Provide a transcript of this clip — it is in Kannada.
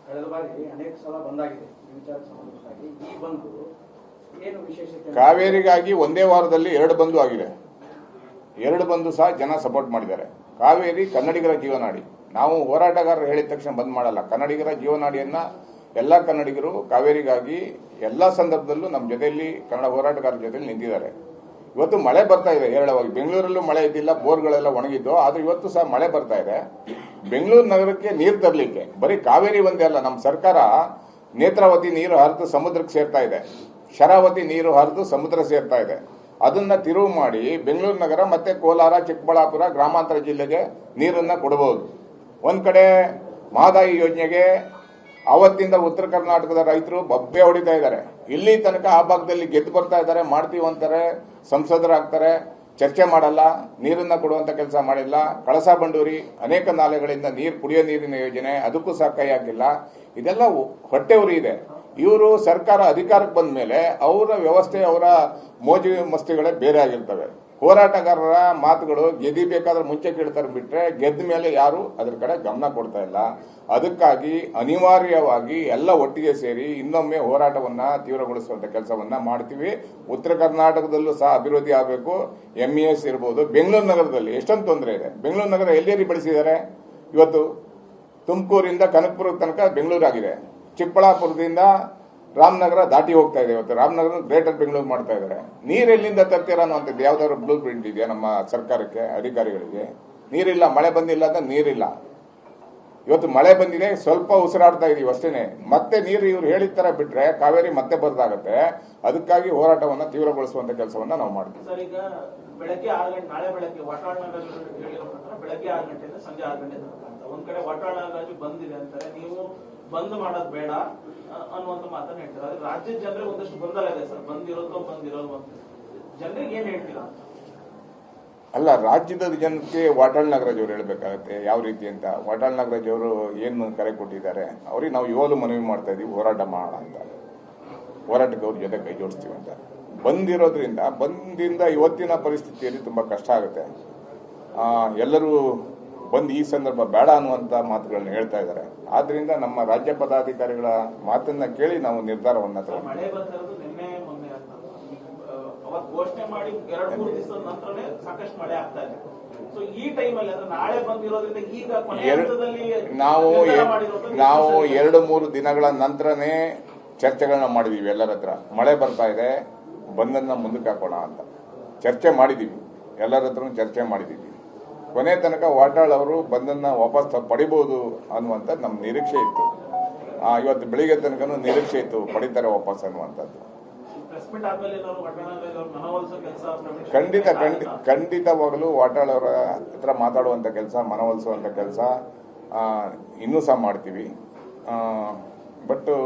ಕಳೆದ ಬಾರಿ ಅನೇಕ ಸಲ ಬಂದಾಗಿದೆ ಈ ವಿಚಾರಕ್ಕೆ ಸಂಬಂಧಪಟ್ಟಾಗಿ. ಈ ಬಂದು ಏನು ವಿಶೇಷತೆ? ಕಾವೇರಿಗಾಗಿ ಒಂದೇ ವಾರದಲ್ಲಿ 2 ಬಂದು ಆಗಿದೆ. 2 ಬಂದು ಸಹ ಜನ ಸಪೋರ್ಟ್ ಮಾಡಿದ್ದಾರೆ. ಕಾವೇರಿ ಕನ್ನಡಿಗರ ಜೀವನಾಡಿ. ನಾವು ಹೋರಾಟಗಾರರು ಹೇಳಿದ ತಕ್ಷಣ ಬಂದ್ ಮಾಡಲ್ಲ. ಕನ್ನಡಿಗರ ಜೀವನಾಡಿಯನ್ನ ಎಲ್ಲ ಕನ್ನಡಿಗರು ಕಾವೇರಿಗಾಗಿ ಎಲ್ಲ ಸಂದರ್ಭದಲ್ಲೂ ನಮ್ಮ ಜೊತೆಯಲ್ಲಿ ಕನ್ನಡ ಹೋರಾಟಗಾರರ ಜೊತೆಯಲ್ಲಿ ನಿಂತಿದ್ದಾರೆ. ಇವತ್ತು ಮಳೆ ಬರ್ತಾ ಇದೆ ಹೇರಳವಾಗಿ. ಬೆಂಗಳೂರಲ್ಲೂ ಮಳೆ ಇದ್ದಿಲ್ಲ, ಬೋರ್ಗಳೆಲ್ಲ ಒಣಗಿದ್ದು. ಆದ್ರೆ ಇವತ್ತು ಸಹ ಮಳೆ ಬರ್ತಾ ಇದೆ. ಬೆಂಗಳೂರು ನಗರಕ್ಕೆ ನೀರು ತರಲಿಕ್ಕೆ ಬರೀ ಕಾವೇರಿ ಒಂದೇ ಅಲ್ಲ, ನಮ್ಮ ಸರ್ಕಾರ ನೇತ್ರಾವತಿ ನೀರು ಹರಿದು ಸಮುದ್ರಕ್ಕೆ ಸೇರ್ತಾ ಇದೆ, ಶರಾವತಿ ನೀರು ಹರಿದು ಸಮುದ್ರ ಸೇರ್ತಾ ಇದೆ. ಅದನ್ನ ತಿರುವು ಮಾಡಿ ಬೆಂಗಳೂರು ನಗರ ಮತ್ತೆ ಕೋಲಾರ, ಚಿಕ್ಕಬಳ್ಳಾಪುರ, ಗ್ರಾಮಾಂತರ ಜಿಲ್ಲೆಗೆ ನೀರನ್ನ ಕೊಡಬಹುದು. ಒಂದ್ ಕಡೆ ಮಹದಾಯಿ ಯೋಜನೆಗೆ ಅವತ್ತಿಂದ ಉತ್ತರ ಕರ್ನಾಟಕದ ರೈತರು ಬಬ್ಬೆ ಹೊಡಿತಾ ಇದ್ದಾರೆ. ಇಲ್ಲಿ ತನಕ ಆ ಭಾಗದಲ್ಲಿ ಗೆದ್ದು ಬರ್ತಾ ಇದ್ದಾರೆ. ಮಾಡ್ತೀವಿ ಅಂತಾರೆ, ಸಂಸದರಾಗ್ತಾರೆ, ಚರ್ಚೆ ಮಾಡಲ್ಲ, ನೀರನ್ನ ಕೊಡುವಂತ ಕೆಲಸ ಮಾಡಿಲ್ಲ. ಕಳಸಾ ಬಂಡೂರಿ ಅನೇಕ ನಾಲೆಗಳಿಂದ ನೀರು, ಕುಡಿಯೋ ನೀರಿನ ಯೋಜನೆ, ಅದಕ್ಕೂ ಸಹ ಕೈ ಹಾಕಿಲ್ಲ. ಇದೆಲ್ಲ ಹೊಟ್ಟೆ ಉರಿ ಇದೆ. ಇವರು ಸರ್ಕಾರ ಅಧಿಕಾರಕ್ಕೆ ಬಂದ ಮೇಲೆ ಅವರ ವ್ಯವಸ್ಥೆ, ಅವರ ಮೋಜು ಮಸ್ತಿಗಳೇ ಬೇರೆ ಆಗಿರ್ತವೆ. ಹೋರಾಟಗಾರರ ಮಾತುಗಳು ಗೆದಿಬೇಕಾದ್ರೆ ಮುಂಚೆ ಕೇಳ್ತಾರೆ ಬಿಟ್ರೆ ಗೆದ್ದ ಮೇಲೆ ಯಾರು ಅದ್ರ ಕಡೆ ಗಮನ ಕೊಡ್ತಾ ಇಲ್ಲ. ಅದಕ್ಕಾಗಿ ಅನಿವಾರ್ಯವಾಗಿ ಎಲ್ಲ ಒಟ್ಟಿಗೆ ಸೇರಿ ಇನ್ನೊಮ್ಮೆ ಹೋರಾಟವನ್ನ ತೀವ್ರಗೊಳಿಸುವಂತ ಕೆಲಸವನ್ನ ಮಾಡ್ತೀವಿ. ಉತ್ತರ ಕರ್ನಾಟಕದಲ್ಲೂ ಸಹ ಅಭಿವೃದ್ಧಿ ಆಗಬೇಕು. MES ಇರ್ಬೋದು. ಬೆಂಗಳೂರು ನಗರದಲ್ಲಿ ಎಷ್ಟೊಂದು ತೊಂದರೆ ಇದೆ. ಬೆಂಗಳೂರು ನಗರ ಎಲ್ಲೆಲ್ಲಿ ಬೆಳೆಸಿದ್ದಾರೆ ಇವತ್ತು? ತುಮಕೂರಿಂದ ಕನಕಪುರ ತನಕ ಬೆಂಗಳೂರು ಆಗಿದೆ. ಚಿಕ್ಕಬಳ್ಳಾಪುರದಿಂದ ರಾಮನಗರ ದಾಟಿ ಹೋಗ್ತಾ ಇದೆ. ಇವತ್ತು ರಾಮನಗರ ಗ್ರೇಟರ್ ಬೆಂಗಳೂರು ಮಾಡ್ತಾ ಇದ್ದಾರೆ. ನೀರು ಎಲ್ಲಿಂದ ತರ್ತೀರ ಅನ್ನುವಂಥದ್ದು ಯಾವ್ದಾದ್ರು ಬ್ಲೂ ಪ್ರಿಂಟ್ ಇದೆಯಾ ನಮ್ಮ ಸರ್ಕಾರಕ್ಕೆ, ಅಧಿಕಾರಿಗಳಿಗೆ? ನೀರಿಲ್ಲ, ಮಳೆ ಬಂದಿಲ್ಲ ಅಂತ ನೀರಿಲ್ಲ. ಇವತ್ತು ಮಳೆ ಬಂದಿದೆ, ಸ್ವಲ್ಪ ಉಸಿರಾಡ್ತಾ ಇದೀವಿ ಅಷ್ಟೇನೆ. ಮತ್ತೆ ನೀರು ಇವ್ರು ಹೇಳಿದ ತರ ಬಿಟ್ರೆ ಕಾವೇರಿ ಮತ್ತೆ ಬರದಾಗತ್ತೆ. ಅದಕ್ಕಾಗಿ ಹೋರಾಟವನ್ನ ತೀವ್ರಗೊಳಿಸುವಂತ ಕೆಲಸವನ್ನ ನಾವು ಮಾಡ್ತೀವಿ. ಸರ್, ಈಗ ಬೆಳಗ್ಗೆ 6 ಗಂಟೆ, ನಾಳೆ ಬೆಳಗ್ಗೆ ವಾಟಾಳ್ ಹೇಳಿರೋ ಪ್ರಕಾರ ಬೆಳಗ್ಗೆ 6 ಗಂಟೆಯಿಂದ ಸಂಜೆ 6 ಗಂಟೆ ತನಕ ಅಂತ ಒಂದ್ ಕಡೆ ವಾಟಾಳ್ ನಾಗರಾಜು ಬಂದಿದೆ ಅಂತಾರೆ. ನೀವು ಬಂದ್ ಮಾಡೋದು ಬೇಡ ಅನ್ನುವಂತ ಮಾತನ್ನ ಹೇಳ್ತಾರೆ. ಆದ್ರೆ ರಾಜ್ಯದ ಜನರಿಗೆ ಒಂದಷ್ಟು ಗೊಂದಲ ಇದೆ ಸರ್, ಬಂದಿರೋದು ಬಂದಿರೋದು ಅಂತ. ಜನರಿಗೆ ಏನ್ ಹೇಳ್ತೀರಾ? ಅಲ್ಲ, ರಾಜ್ಯದ ಜನಕ್ಕೆ ವಾಟಾಳ್ ನಾಗರಾಜ್ ಅವರು ಹೇಳ್ಬೇಕಾಗತ್ತೆ ಯಾವ ರೀತಿ ಅಂತ. ವಾಟಾಳ್ ನಾಗರಾಜ್ ಅವರು ಏನು ಕರೆ ಕೊಟ್ಟಿದ್ದಾರೆ, ಅವ್ರಿಗೆ ನಾವು ಇವಾಗಲೂ ಮನವಿ ಮಾಡ್ತಾ ಇದೀವಿ, ಹೋರಾಟ ಮಾಡೋಣ ಅಂತ. ಹೋರಾಟಕ್ಕೆ ಅವ್ರ ಜೊತೆ ಕೈ ಜೋಡಿಸ್ತೀವಿ ಅಂತ. ಬಂದಿಂದ ಇವತ್ತಿನ ಪರಿಸ್ಥಿತಿಯಲ್ಲಿ ತುಂಬಾ ಕಷ್ಟ ಆಗುತ್ತೆ. ಎಲ್ಲರೂ ಬಂದು ಈ ಸಂದರ್ಭ ಬೇಡ ಅನ್ನುವಂತ ಮಾತುಗಳನ್ನ ಹೇಳ್ತಾ ಇದ್ದಾರೆ. ಆದ್ರಿಂದ ನಮ್ಮ ರಾಜ್ಯ ಪದಾಧಿಕಾರಿಗಳ ಮಾತನ್ನ ಕೇಳಿ ನಾವು ನಿರ್ಧಾರವನ್ನ ತಗೊಂಡಿದ್ದೀವಿ. ಘೋಷಣೆ ಮಾಡಿ 2-3 ದಿವಸದ ನಂತರನೇ ಸಾಕಷ್ಟು ಮಳೆ ಆಗ್ತಾ ಇದೆ. ಸೊ ಈ ಟೈಮಲ್ಲಿ ಅಂದ್ರೆ ನಾಳೆ ಬಂದಿರೋದ್ರಿಂದ ಈಗ ನಾವು 2-3 ದಿನಗಳ ನಂತರನೇ ಚರ್ಚೆಗಳನ್ನ ಮಾಡಿದೀವಿ ಎಲ್ಲರ ಹತ್ರ. ಮಳೆ ಬರ್ತಾ ಇದೆ, ಬಂದನ್ನ ಮುಂದಕ್ಕೆ ಹಾಕೋಣ ಅಂತ ಚರ್ಚೆ ಮಾಡಿದೀವಿ. ಎಲ್ಲರ ಹತ್ರನೂ ಚರ್ಚೆ ಮಾಡಿದೀವಿ. ಕೊನೆ ತನಕ ವಾಟಾಳ್ ಅವರು ಬಂದನ್ನ ವಾಪಸ್ ಪಡಿಬಹುದು ಅನ್ನುವಂತ ನಮ್ಮ ನಿರೀಕ್ಷೆ ಇತ್ತು. ಇವತ್ತು ಬೆಳಿಗ್ಗೆ ತನಕನೂ ನಿರೀಕ್ಷೆ ಇತ್ತು ಪಡಿತಾರೆ ವಾಪಸ್ ಅನ್ನುವಂಥದ್ದು. ಖಂಡಿತವಾಗಲೂ ವಾಟಾಳ್ ಅವರ ಹತ್ರ ಮಾತಾಡುವಂತ ಕೆಲಸ, ಮನವೊಲಿಸುವಂತ ಕೆಲಸ ಇನ್ನೂ ಸಹ ಮಾಡ್ತೀವಿ. ಬಟ್